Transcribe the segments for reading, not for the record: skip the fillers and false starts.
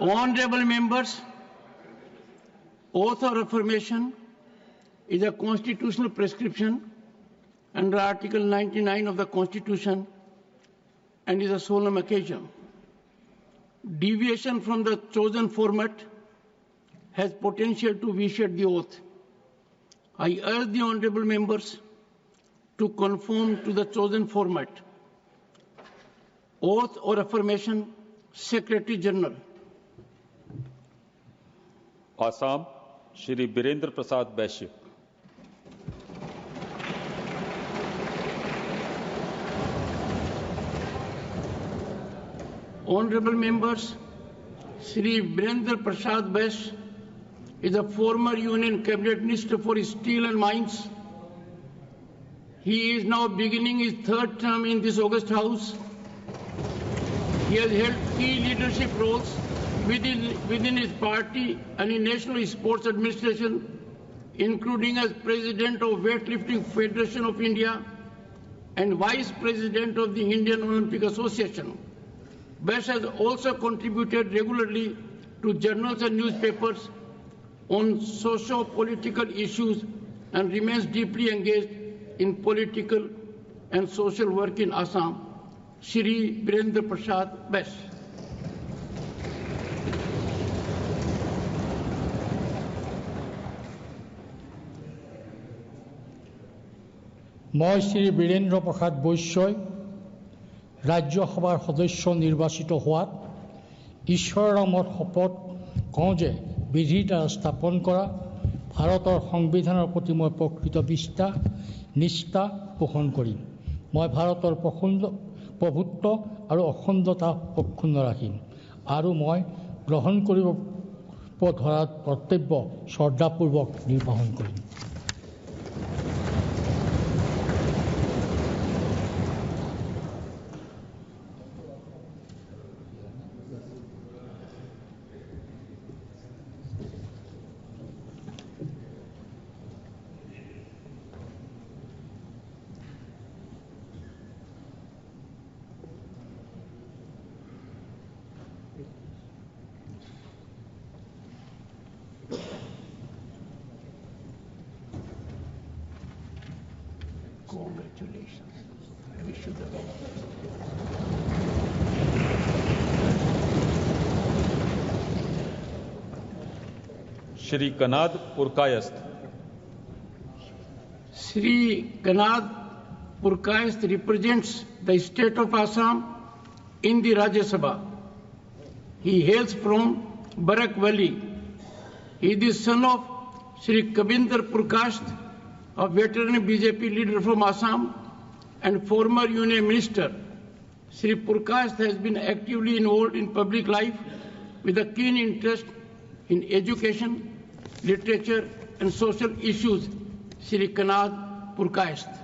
Honorable members, oath or affirmation is a constitutional prescription under Article 99 of the Constitution and is a solemn occasion. Deviation from the chosen format has potential to vitiate the oath. I urge the honorable members to conform to the chosen format. Oath or affirmation, Secretary General. Assam Shri Birendra Prasad Baishya. Honorable members, Shri Birendra Prasad Bash is a former Union Cabinet Minister for Steel and Mines. He is now beginning his third term in this august House. He has held key leadership roles within his party and in National Sports Administration, including as President of Weightlifting Federation of India and Vice President of the Indian Olympic Association. Bash has also contributed regularly to journals and newspapers on socio-political issues and remains deeply engaged in political and social work in Assam. Shri Birendra Prasad Bash. মই শ্ৰী বীৰেন্দ্ৰ প্ৰসাদ বৈশ্যই ৰাজ্যসভাৰ সদস্য নিৰ্বাচিত হোৱাত ঈশ্বৰৰ নামত শপত কওঁ যে বিধিৰ দ্বাৰা স্থাপন কৰা ভাৰতৰ সংবিধানৰ প্ৰতি মই প্ৰকৃত নিষ্ঠা পোষণ কৰিম। মই ভাৰতৰ প্ৰভুত্ব আৰু অখণ্ডতা অক্ষুণ্ণ ৰাখিম আৰু মই গ্ৰহণ কৰিব ধৰা কৰ্তব্য শ্ৰদ্ধাপূৰ্বক নিৰ্বাহন কৰিম। Congratulations. I wish you the best. Shri Kanad Purkayastha. Shri Kanad Purkayasth represents the state of Assam in the Rajya Sabha. He hails from Barak Valley. He is the son of Shri Kabinder Purkayasth, a veteran BJP leader from Assam and former Union Minister. Shri Purkayasth has been actively involved in public life with a keen interest in education, literature and social issues. Shri Kanad Purkayasth.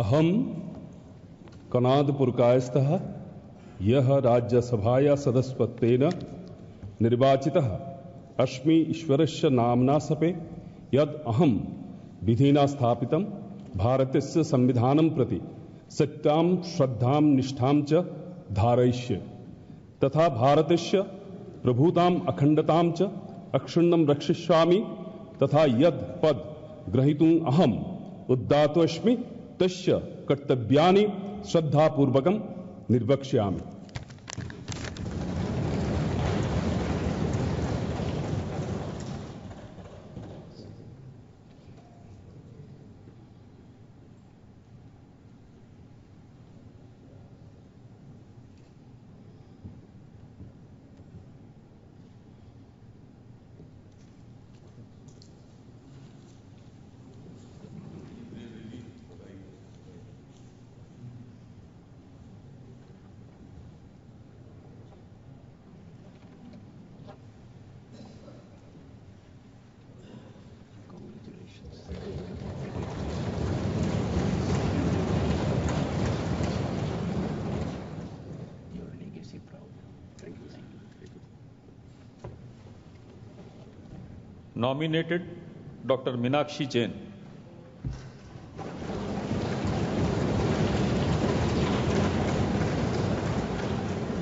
अहम कनाद पुरकायस्थः यह राज्यसभाया सदस्यत्वेन निर्वाचितः अस्मि ईश्वरस्य नाम्ना सपे यद् अहं विधिना स्थापितं भारतस्य संविधानं प्रति सत्यां श्रद्धां निष्ठां च धारयिष्ये तथा भारतस्य प्रभुताम् अखण्डतां च अक्षुण्णं रक्षिष्यामि तथा यद् पद ग्रहीतुम् अहम् उद्दातोऽस्मि तस्य कर्तव्यानि श्रद्धापूर्वकं निर्वक्ष्यामि। Nominated Dr. Meenakshi Jain.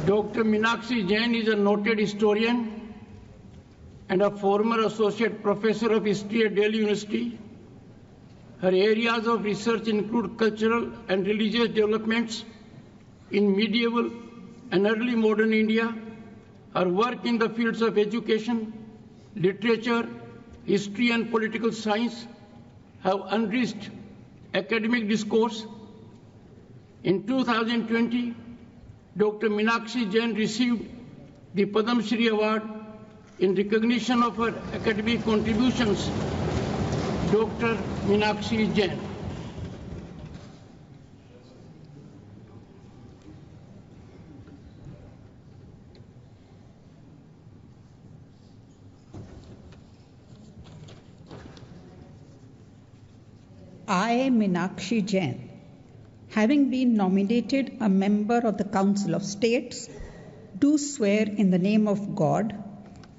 Dr. Meenakshi Jain is a noted historian and a former associate professor of history at Delhi University. Her areas of research include cultural and religious developments in medieval and early modern India. Her work in the fields of education, literature, history, and political science have enriched academic discourse. In 2020, Dr. Meenakshi Jain received the Padma Shri Award in recognition of her academic contributions. Dr. Meenakshi Jain. I, Meenakshi Jain, having been nominated a member of the Council of States, do swear in the name of God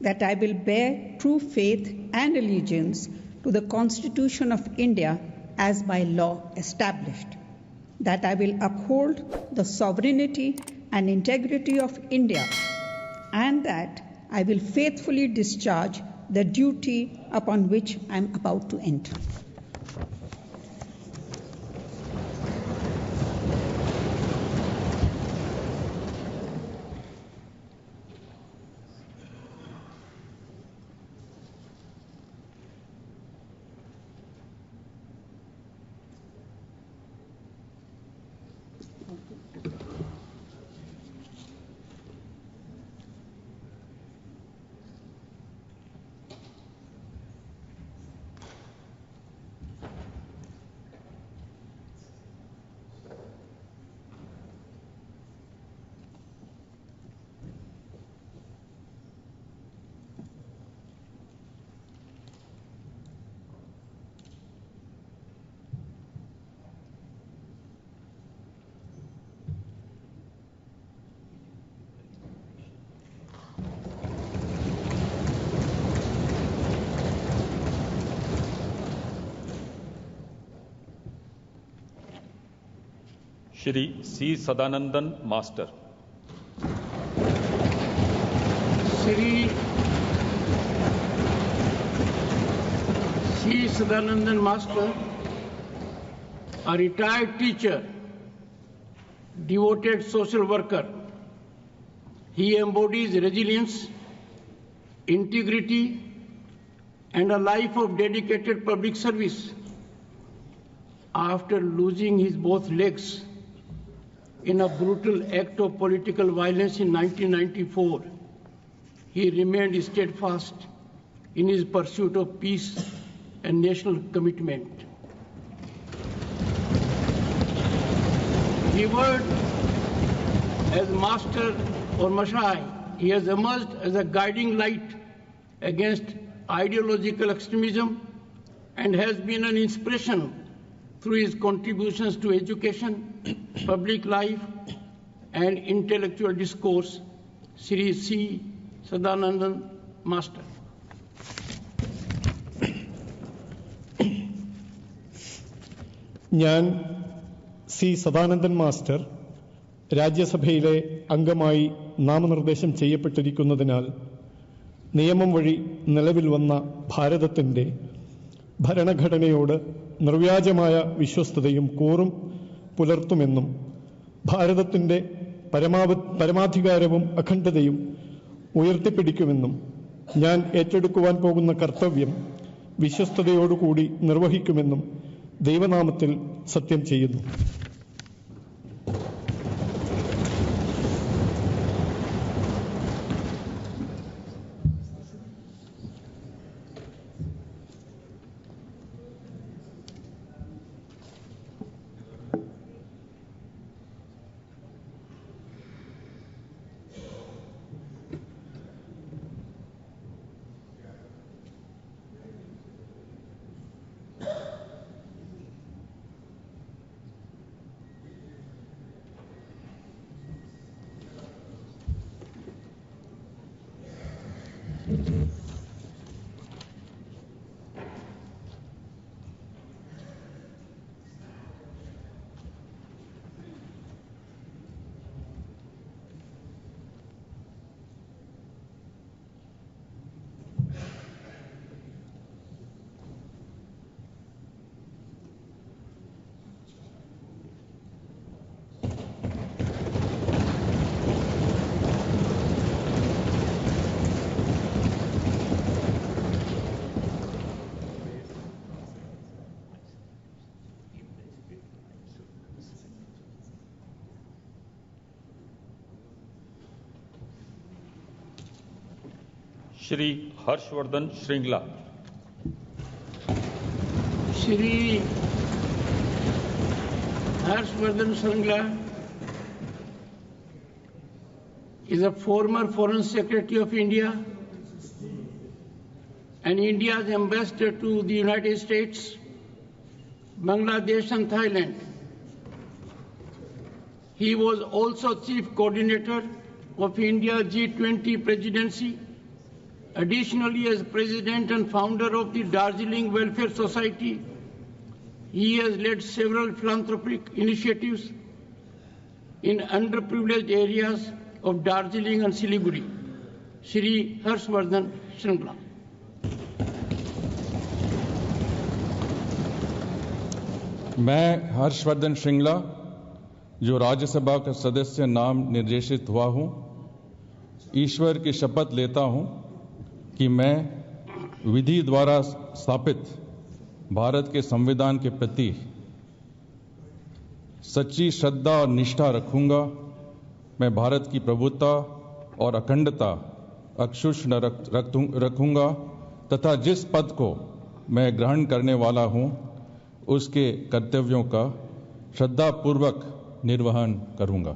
that I will bear true faith and allegiance to the Constitution of India as by law established, that I will uphold the sovereignty and integrity of India, and that I will faithfully discharge the duty upon which I am about to enter. Shri C Sadanandan Master. श्री C. Sadanandan Master, a retired teacher, devoted social worker. He embodies resilience, integrity, and a life of dedicated public service. After losing his both legs in a brutal act of political violence in 1994, he remained steadfast in his pursuit of peace and national commitment. Revered as master or Mashai, he has emerged as a guiding light against ideological extremism and has been an inspiration through his contributions to education, public life, and intellectual discourse. Shri C. Sadanandan Master. ഞാൻ C Sadanandan master രാജ്യസഭയിലെ അംഗമായി നാമനിർദ്ദേശം ചെയ്യപ്പെട്ടിരിക്കുന്നതിനാൽ നിയമം വഴി നിലവിൽ വന്ന ഭാരതത്തിൻ്റെ ഭരണഘടനയോട് നിർവ്യാജമായ വിശ്വസ്തതയും കൂറും പുലർത്തുമെന്നും ഭാരതത്തിൻ്റെ പരമാധികാരവും അഖണ്ഡതയും ഉയർത്തിപ്പിടിക്കുമെന്നും ഞാൻ ഏറ്റെടുക്കുവാൻ പോകുന്ന കർത്തവ്യം വിശ്വസ്തയോടുകൂടി നിർവഹിക്കുമെന്നും ദൈവനാമത്തിൽ സത്യം ചെയ്യുന്നു. Shri Harshvardhan Shringla. Shri Harshvardhan Shringla is a former Foreign Secretary of India and India's ambassador to the United States, Bangladesh and Thailand. He was also Chief Coordinator of India's G20 presidency. Additionally, as President and founder of the Darjeeling Welfare Society, he has led several philanthropic initiatives in underprivileged areas of Darjeeling and Siliguri. Shri Harshvardhan Shringla. मैं हर्षवर्धन श्रृंगला, जो राज्यसभा का सदस्य नाम निर्देशित हुआ हूं, ईश्वर की शपथ लेता हूं कि मैं विधि द्वारा स्थापित भारत के संविधान के प्रति सच्ची श्रद्धा और निष्ठा रखूंगा। मैं भारत की प्रभुता और अखंडता अक्षुण्ण रखूंगा तथा जिस पद को मैं ग्रहण करने वाला हूं, उसके कर्तव्यों का श्रद्धापूर्वक निर्वहन करूंगा।